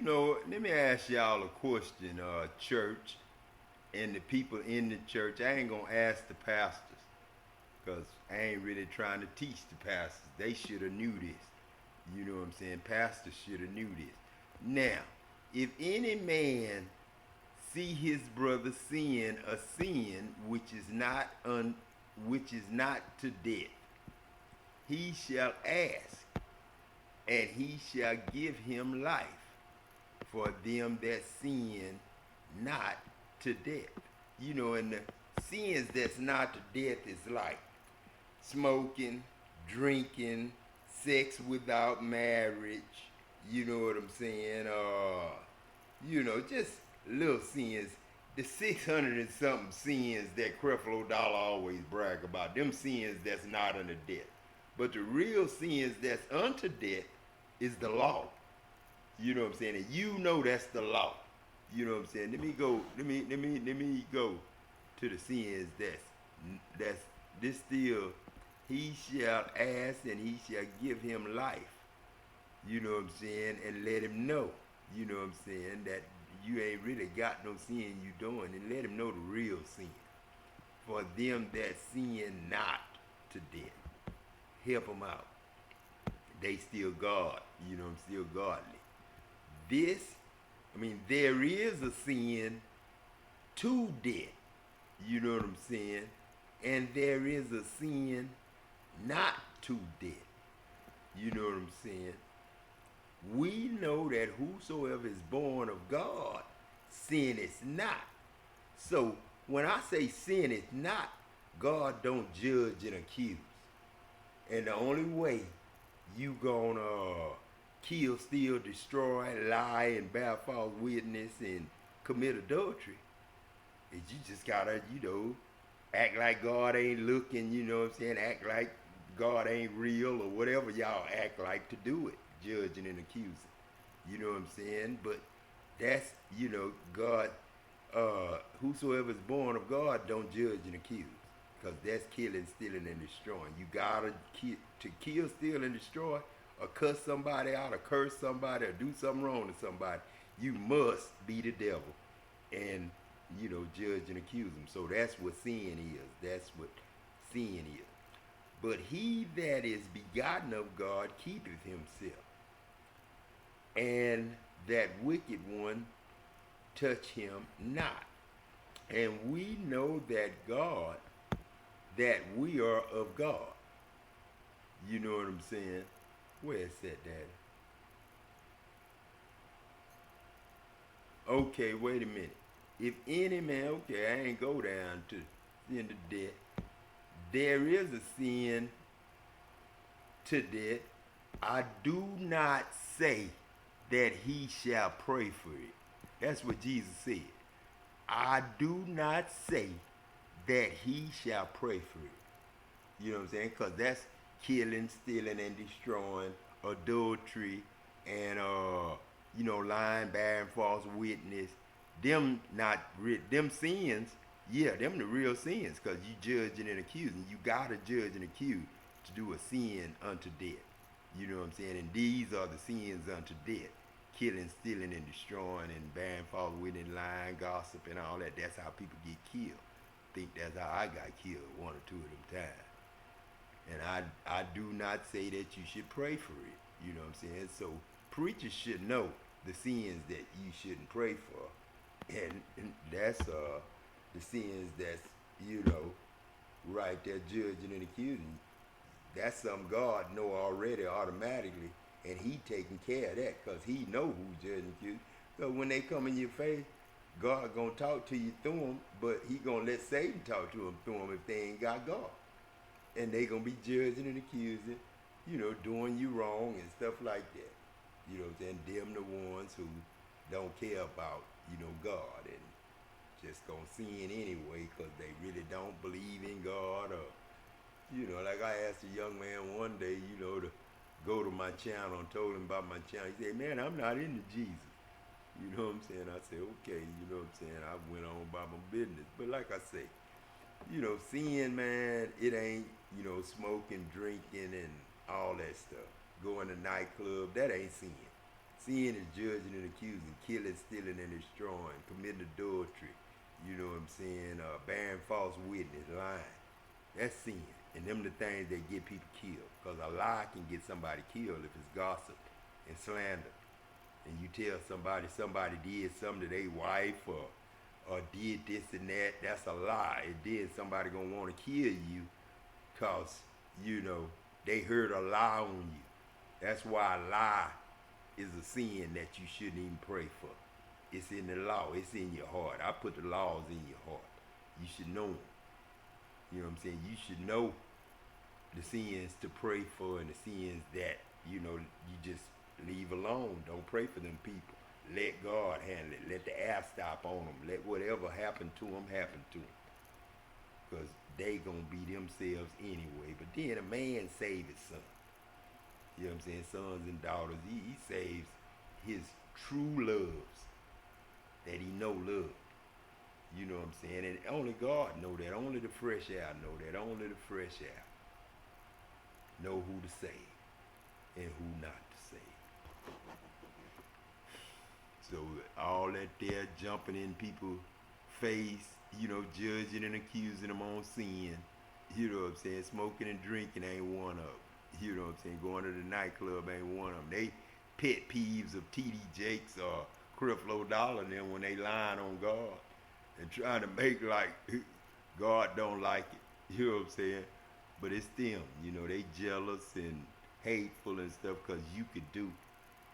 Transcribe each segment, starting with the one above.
let me ask y'all a question, church, and the people in the church. I ain't gonna ask the pastors, because I ain't really trying to teach the pastors. They should have knew this. You know what I'm saying? Pastors should have knew this. Now, if any man see his brother sin a sin which is not to death, he shall ask, and he shall give him life for them that sin not to death. And the sins that's not to death is like smoking, drinking, sex without marriage. You know what I'm saying? Just little sins. The 600 and something sins that Creflo Dollar always brag about. Them sins that's not unto death. But the real sins that's unto death is the law. You know what I'm saying? And that's the law. You know what I'm saying? Let me go to the sins that's this still. He shall ask, and he shall give him life. You know what I'm saying? And let him know. You know what I'm saying? That you ain't really got no sin you doing, and let him know the real sin. For them that sin not to death, help them out. They still God. Still godly. There is a sin to death. You know what I'm saying? And there is a sin not to death. You know what I'm saying? We know that whosoever is born of God sinneth not. So when I say sinneth not, God don't judge and accuse. And the only way you gonna kill, steal, destroy, lie, and bear false witness and commit adultery is you just gotta, act like God ain't looking, you know what I'm saying? Act like God ain't real or whatever y'all act like to do it, judging and accusing. You know what I'm saying? But that's, God, whosoever is born of God don't judge and accuse. Because that's killing, stealing, and destroying. You gotta to kill, steal, and destroy, or cuss somebody out, or curse somebody, or do something wrong to somebody. You must be the devil and, judge and accuse them. So that's what sin is. That's what sin is. But he that is begotten of God keepeth himself, and that wicked one touch him not. And we know that we are of God. You know what I'm saying? Where is that, Daddy? Okay, wait a minute. If any man, okay, I ain't go down to sin to death. There is a sin to death. I do not say that he shall pray for it. That's what Jesus said. I do not say that he shall pray for it. You know what I'm saying? Because that's killing, stealing, and destroying, adultery, and lying, bearing false witness. Them sins. Yeah, them the real sins, because you judging and accusing. You gotta judge and accuse to do a sin unto death. You know what I'm saying? And these are the sins unto death. Killing, stealing, and destroying, and bearing false witness, lying, gossip, and all that. That's how people get killed. Think that's how I got killed one or two of them times. And I do not say that you should pray for it. You know what I'm saying? So preachers should know the sins that you shouldn't pray for. And that's the sins that's, right there judging and accusing. That's something God know already automatically, and he taking care of that, because he know who's judging and accusing. So when they come in your face, God gonna talk to you through them, but he gonna let Satan talk to them through them if they ain't got God. And they gonna be judging and accusing, doing you wrong and stuff like that. You know what I'm saying? Them the ones who don't care about, God, and just gonna sin anyway because they really don't believe in God. Or, like I asked a young man one day, to go to my channel and told him about my channel. He said, man, I'm not into Jesus. You know what I'm saying? I said, okay, you know what I'm saying? I went on about my business. But like I say, sin, man, it ain't, smoking, drinking, and all that stuff. Going to nightclub, that ain't sin. Sin is judging and accusing, killing, stealing, and destroying, committing adultery. You know what I'm saying? Bearing false witness, lying. That's sin. And them the things that get people killed. Because a lie can get somebody killed if it's gossip and slander. And you tell somebody did something to their wife or did this and that, that's a lie. And then somebody gonna want to kill you because, you know, they heard a lie on you. That's why a lie is a sin that you shouldn't even pray for. It's in the law. It's in your heart. I put the laws in your heart. You should know them. You know what I'm saying? You should know the sins to pray for and the sins that, you know, you just leave alone. Don't pray for them people. Let God handle it. Let the air stop on them. Let whatever happened to them happen to them. Because they going to be themselves anyway. But then a man saves his son. You know what I'm saying? Sons and daughters. He saves his true loves that he know love. You know what I'm saying? And only God know that. Only the fresh air know that. Only the fresh air know who to save and who not to save. So all that there jumping in people's face, you know, judging and accusing them on sin, you know what I'm saying? Smoking and drinking ain't one of them. You know what I'm saying? Going to the nightclub ain't one of them. They pet peeves of TD Jakes or Creflo Dollar and them when they lying on God and trying to make like God don't like it. You know what I'm saying? But it's them. You know, they jealous and hateful and stuff because you could do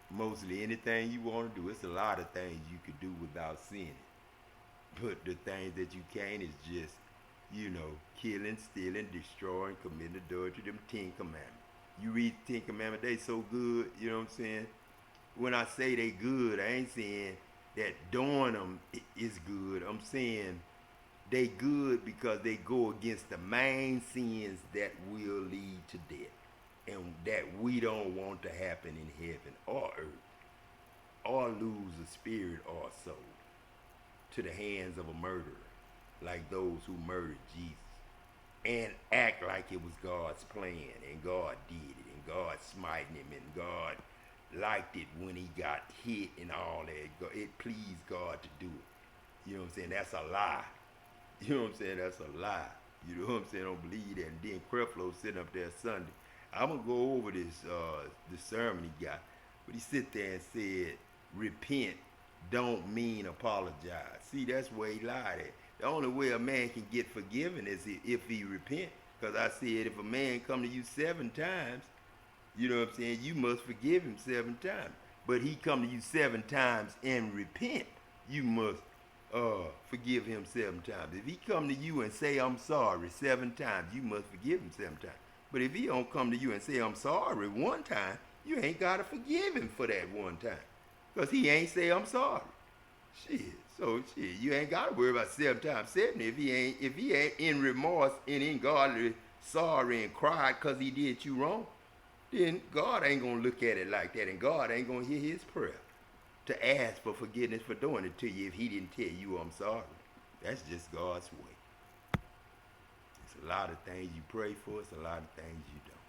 mostly anything you want to do. It's a lot of things you could do without sinning. But the things that you can't is just, you know, killing, stealing, destroying, committing adultery, them 10 Commandments. You read 10 Commandments, they so good, you know what I'm saying? When I say they good, I ain't saying that doing them is good. I'm saying they good because they go against the main sins that will lead to death and that we don't want to happen in heaven or earth, or lose a spirit or a soul to the hands of a murderer like those who murdered Jesus and act like it was God's plan and God did it and God smiting him and God liked it when he got hit and all that. It pleased God to do it. You know what I'm saying? That's a lie. You know what I'm saying? That's a lie. You know what I'm saying? I don't believe that. And then Creflo sitting up there Sunday. I'm going to go over this sermon he got. But he sit there and said, repent don't mean apologize. See, that's where he lied at. The only way a man can get forgiven is if he repent. Because I said if a man come to you 7 times, you know what I'm saying, you must forgive him 7 times. But he come to you 7 times and repent, you must forgive him 7 times. If he come to you and say I'm sorry 7 times, you must forgive him 7 times. But if he don't come to you and say I'm sorry 1 time, you ain't got to forgive him for that 1 time. Because he ain't say I'm sorry. So you ain't got to worry about 7 times 70 if he ain't in remorse and in godly sorry and cried because he did you wrong. Then God ain't going to look at it like that, and God ain't going to hear his prayer to ask for forgiveness for doing it to you if he didn't tell you I'm sorry. That's just God's way. It's a lot of things you pray for, it's a lot of things you don't.